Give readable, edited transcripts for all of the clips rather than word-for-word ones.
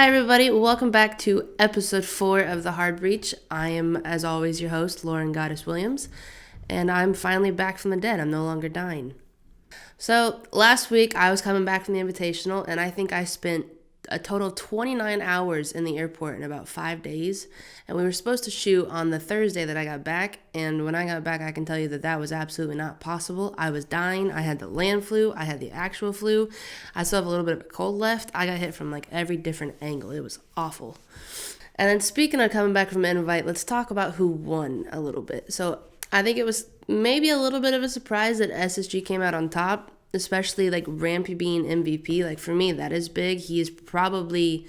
Hi, everybody. Welcome back to episode 4 of The Hard Breach. I am, as always, your host, Lauren Goddess Williams, and I'm finally back from the dead. I'm no longer dying. So, last week, I was coming back from the Invitational, and I think I spent a total of 29 hours in the airport in about 5 days, and we were supposed to shoot on the Thursday that I got back, and when I got back, I can tell you that that was absolutely not possible. I was dying. I had the land flu. I had the actual flu. I still have a little bit of a cold left. I got hit from like every different angle. It was awful. And then speaking of coming back from Invite, let's talk about who won a little bit. So I think it was maybe a little bit of a surprise that SSG came out on top, especially like Rampy being MVP. Like for me, that is big. He is probably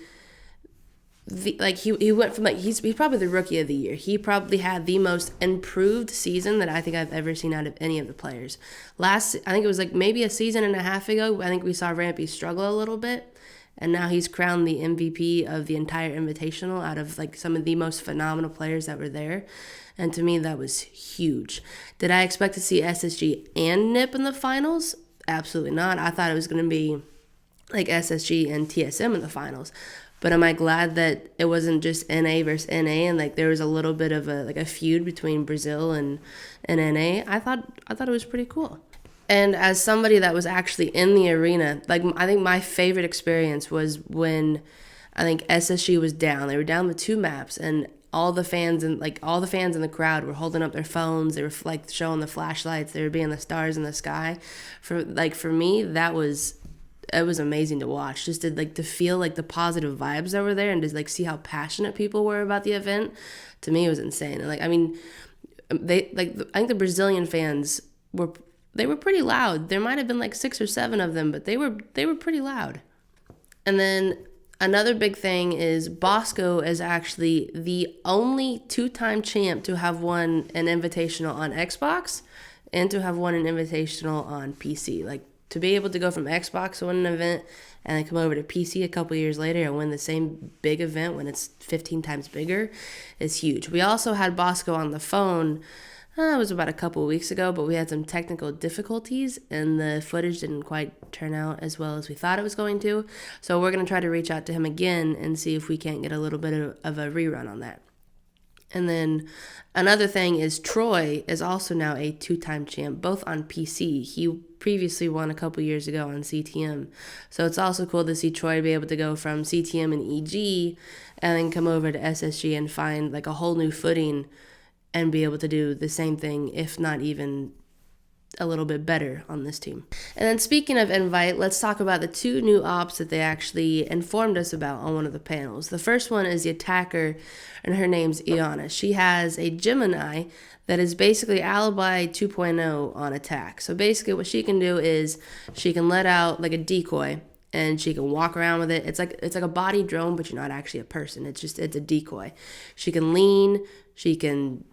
he went from he's probably the rookie of the year. He probably had the most improved season that I think I've ever seen out of any of the players. I think it was like maybe a season and a half ago, I think we saw Rampy struggle a little bit, and now he's crowned the MVP of the entire Invitational out of like some of the most phenomenal players that were there. And to me, that was huge. Did I expect to see SSG and Nip in the finals? Absolutely not. I thought it was going to be like SSG and TSM in the finals. But am I glad that it wasn't just NA versus NA and like there was a little bit of a feud between Brazil and NA? I thought it was pretty cool. And as somebody that was actually in the arena, like I think my favorite experience was when I think SSG was down. They were down with 2 maps, and all the fans in the crowd were holding up their phones. They were like showing the flashlights. They were being the stars in the sky. For me, it was amazing to watch. Just to feel like the positive vibes that were there, and just like see how passionate people were about the event. To me, it was insane. And I think the Brazilian fans were pretty loud. There might have been like 6 or 7 of them, but they were pretty loud. And then another big thing is Bosco is actually the only 2-time champ to have won an Invitational on Xbox and to have won an Invitational on PC. Like, to be able to go from Xbox to win an event and then come over to PC a couple years later and win the same big event when it's 15 times bigger is huge. We also had Bosco on the phone. It was about a couple of weeks ago, but we had some technical difficulties and the footage didn't quite turn out as well as we thought it was going to. So we're going to try to reach out to him again and see if we can't get a little bit of a rerun on that. And then another thing is Troy is also now a 2-time champ, both on PC. He previously won a couple years ago on CTM. So it's also cool to see Troy be able to go from CTM and EG and then come over to SSG and find like a whole new footing and be able to do the same thing, if not even a little bit better on this team. And then speaking of Invite, let's talk about the 2 new ops that they actually informed us about on one of the panels. The first one is the attacker, and her name's Iana. She has a Gemini that is basically Alibi 2.0 on attack. So basically what she can do is she can let out like a decoy and she can walk around with it. It's like a body drone, but you're not actually a person. It's a decoy. She can lean, she can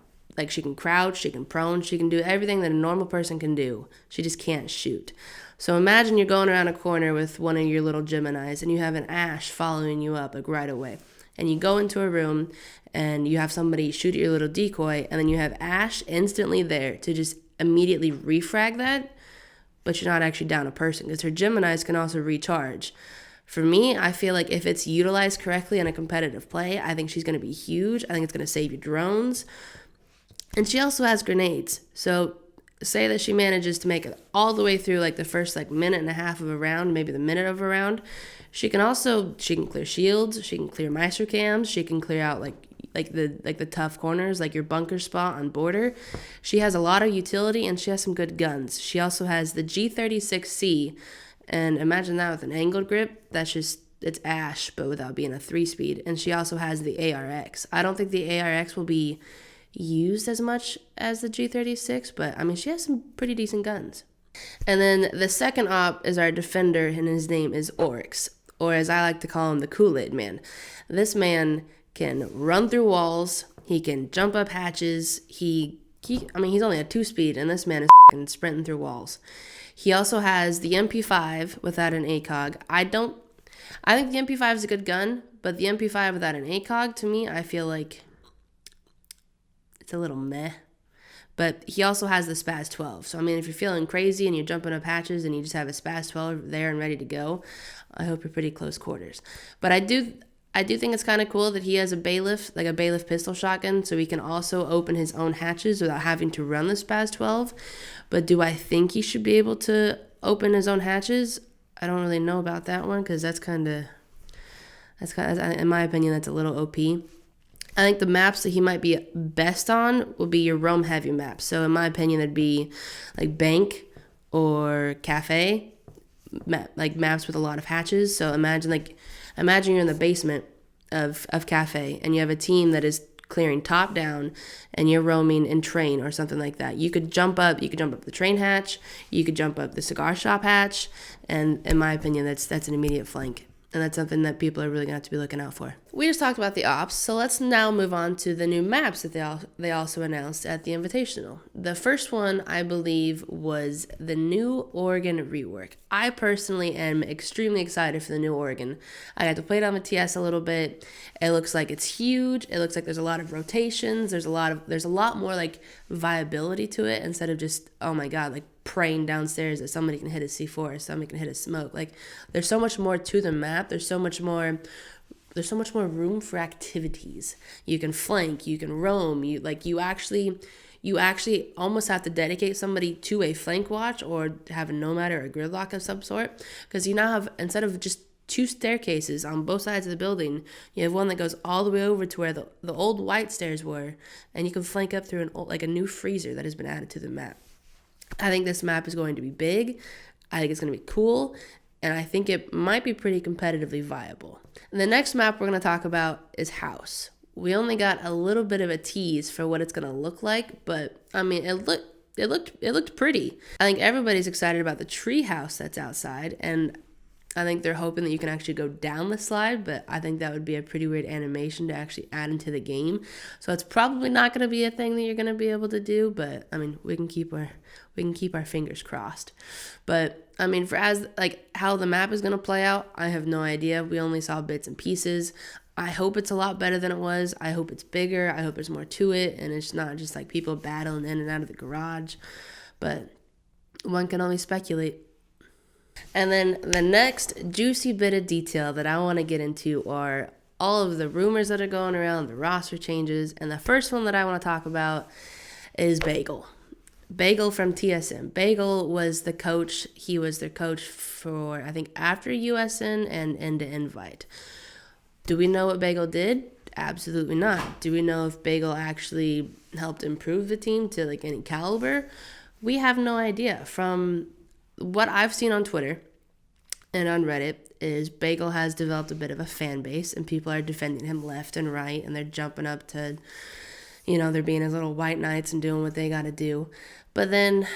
crouch, she can prone, she can do everything that a normal person can do. She just can't shoot. So imagine you're going around a corner with one of your little Geminis and you have an Ash following you up like right away. And you go into a room and you have somebody shoot at your little decoy, and then you have Ash instantly there to just immediately refrag that, but you're not actually down a person because her Geminis can also recharge. For me, I feel like if it's utilized correctly in a competitive play, I think she's going to be huge. I think it's going to save your drones. And she also has grenades. So say that she manages to make it all the way through like the first like minute and a half of a round, maybe the minute of a round. She can clear shields, she can clear Meister cams, she can clear out like the tough corners, like your bunker spot on border. She has a lot of utility and she has some good guns. She also has the G36C, and imagine that with an angled grip. It's Ash, but without being a 3-speed. And she also has the ARX. I don't think the ARX will be used as much as the G36, but I mean, she has some pretty decent guns. And then the second op is our defender, and his name is Oryx, or as I like to call him, the Kool-Aid Man. This man can run through walls, he can jump up hatches, he's only a 2-speed, and this man is sprinting through walls. He also has the MP5 without an ACOG. I think the MP5 is a good gun, but the MP5 without an ACOG, to me, I feel like it's a little meh. But he also has the Spaz 12. So, I mean, if you're feeling crazy and you're jumping up hatches and you just have a Spaz 12 there and ready to go, I hope you're pretty close quarters. But I do I do think it's kind of cool that he has a bailiff, like a bailiff pistol shotgun, so he can also open his own hatches without having to run the SPAS 12. But do I think he should be able to open his own hatches? I don't really know about that one, because that's kind of, in my opinion, that's a little OP. I think the maps that he might be best on will be your roam heavy maps. So in my opinion, it'd be like bank or cafe, like maps with a lot of hatches. So imagine you're in the basement of cafe, and you have a team that is clearing top down, and you're roaming in train or something like that. You could jump up the train hatch, you could jump up the cigar shop hatch, and in my opinion, that's an immediate flank. And that's something that people are really going to have to be looking out for. We just talked about the ops, so let's now move on to the new maps that they also announced at the Invitational. The first one, I believe, was the New Oregon rework. I personally am extremely excited for the New Oregon. I got to play it on the TS a little bit. It looks like it's huge. It looks like there's a lot of rotations. There's a lot more like viability to it, instead of just, oh my god, like praying downstairs that somebody can hit a C4 or somebody can hit a smoke. Like, there's so much more to the map. There's so much more room for activities. You can flank, you can roam, you actually almost have to dedicate somebody to a flank watch or have a nomad or a gridlock of some sort, because you now have, instead of just 2 staircases on both sides of the building, you have one that goes all the way over to where the old white stairs were, and you can flank up through a new freezer that has been added to the map. I think this map is going to be big. I think it's going to be cool, and I think it might be pretty competitively viable. And the next map we're going to talk about is House. We only got a little bit of a tease for what it's going to look like, but I mean, it looked pretty. I think everybody's excited about the tree house that's outside, and I think they're hoping that you can actually go down the slide, but I think that would be a pretty weird animation to actually add into the game. So it's probably not going to be a thing that you're going to be able to do, but I mean, we can keep our fingers crossed. But I mean, for how the map is going to play out, I have no idea. We only saw bits and pieces. I hope it's a lot better than it was. I hope it's bigger. I hope there's more to it, and it's not just like people battling in and out of the garage. But one can only speculate. And then the next juicy bit of detail that I want to get into are all of the rumors that are going around, the roster changes, and the first one that I want to talk about is Bagel. Bagel from TSM. Bagel was the coach. He was their coach for, I think, after USN and into Invite. Do we know what Bagel did? Absolutely not. Do we know if Bagel actually helped improve the team to like any caliber? We have no idea. From what I've seen on Twitter and on Reddit is Bagel has developed a bit of a fan base, and people are defending him left and right, and they're jumping up to, they're being his little white knights and doing what they got to do. But then,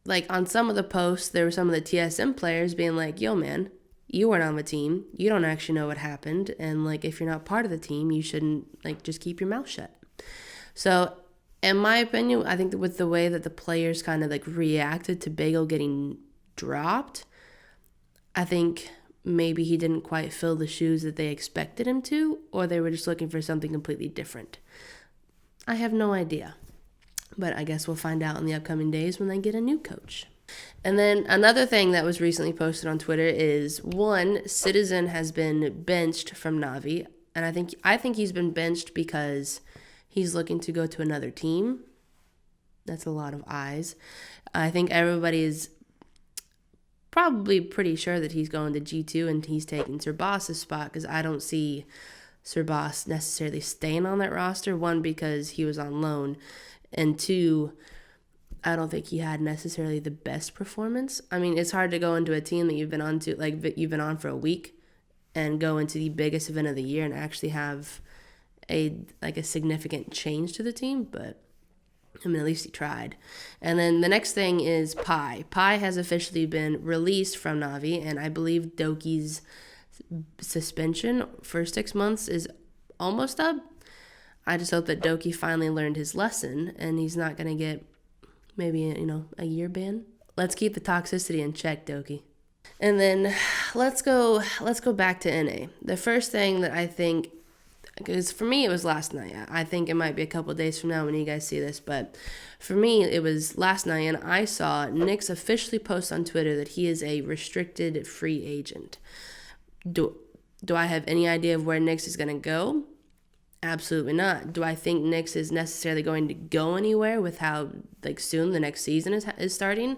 like, on some of the posts, there were some of the TSM players being like, yo, man, you weren't on the team. You don't actually know what happened. And, like, if you're not part of the team, you shouldn't, like, just keep your mouth shut. So, in my opinion, I think that with the way that the players kind of, like, reacted to Bagel getting dropped, I think maybe he didn't quite fill the shoes that they expected him to, or they were just looking for something completely different. I have no idea, but I guess we'll find out in the upcoming days when they get a new coach. And then another thing that was recently posted on Twitter is, one, Citizen has been benched from Navi, and I think he's been benched because he's looking to go to another team. That's a lot of eyes. I think everybody is probably pretty sure that he's going to G2 and he's taking Sir Boss's spot, because I don't see Sir Boss necessarily staying on that roster. One, because he was on loan, and two, I don't think he had necessarily the best performance. I mean, it's hard to go into a team that you've been on for a week and go into the biggest event of the year and actually have a significant change to the team, but I mean, at least he tried. And then the next thing is Pi. Pi has officially been released from Navi, and I believe Doki's suspension for 6 months is almost up. I just hope that Doki finally learned his lesson, and he's not going to get maybe, a year ban. Let's keep the toxicity in check, Doki. And then let's go back to NA. The first thing that I think, because for me it was last night. I think it might be a couple of days from now when you guys see this, but for me it was last night, and I saw Nyx officially post on Twitter that he is a restricted free agent. Do I have any idea of where Nyx is going to go? Absolutely not. Do I think Nyx is necessarily going to go anywhere with how soon the next season is starting?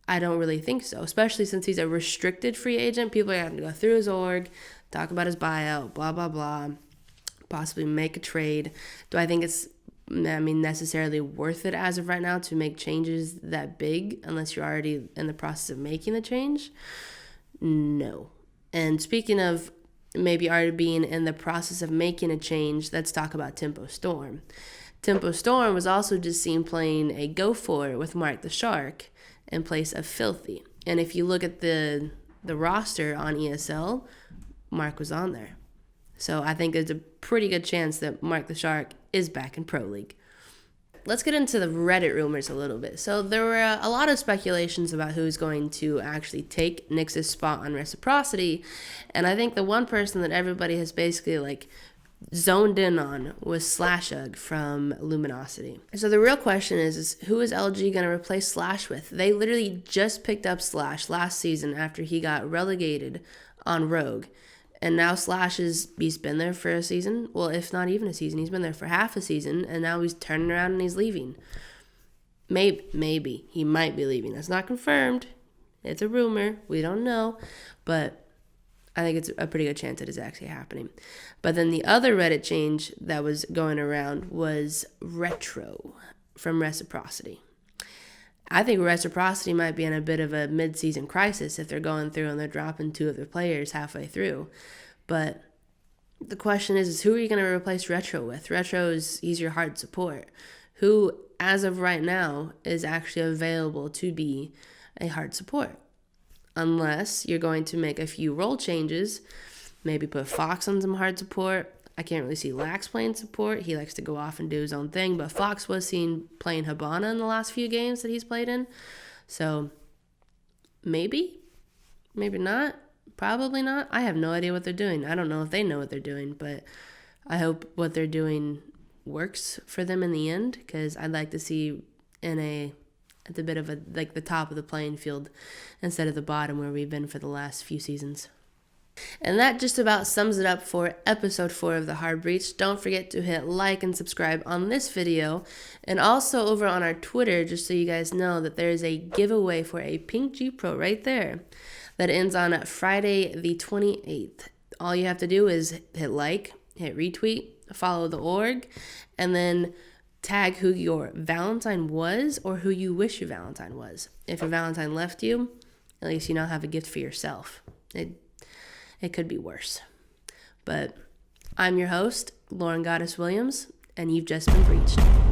I don't really think so, especially since he's a restricted free agent. People are going to go through his org, talk about his buyout, blah, blah, blah, possibly make a trade. Do I think it's necessarily worth it as of right now to make changes that big unless you're already in the process of making the change? No. And speaking of maybe already being in the process of making a change, let's talk about Tempo Storm. Tempo Storm was also just seen playing a go for it with Mark the Shark in place of Filthy. And if you look at the roster on ESL, Mark was on there. So I think there's a pretty good chance that Mark the Shark is back in Pro League. Let's get into the Reddit rumors a little bit. So there were a lot of speculations about who's going to actually take Nyx's spot on Reciprocity. And I think the one person that everybody has basically zoned in on was Slashug from Luminosity. So the real question is who is LG going to replace Slash with? They literally just picked up Slash last season after he got relegated on Rogue. And now Slash he's been there for a season. Well, if not even a season, he's been there for half a season, and now he's turning around and he's leaving. Maybe he might be leaving. That's not confirmed. It's a rumor. We don't know, but I think it's a pretty good chance it is actually happening. But then the other Reddit change that was going around was Retro from Reciprocity. I think Reciprocity might be in a bit of a mid-season crisis if they're going through and they're dropping 2 of their players halfway through. But the question is who are you going to replace Retro with? He's your hard support. Who, as of right now, is actually available to be a hard support? Unless you're going to make a few role changes, maybe put Fox on some hard support. I can't really see Lax playing support. He likes to go off and do his own thing, but Fox was seen playing Habana in the last few games that he's played in. So maybe not, probably not. I have no idea what they're doing. I don't know if they know what they're doing, but I hope what they're doing works for them in the end, because I'd like to see at the bit of the top of the playing field instead of the bottom where we've been for the last few seasons. And that just about sums it up for episode 4 of The Hard Breach. Don't forget to hit like and subscribe on this video, and also over on our Twitter, just so you guys know that there is a giveaway for a pink G Pro right there that ends on Friday the 28th. All you have to do is hit like, hit retweet, follow the org, and then tag who your Valentine was or who you wish your Valentine was. If your Valentine left you, at least you now have a gift for yourself. It could be worse. But I'm your host, Lauren Goddess Williams, and you've just been breached.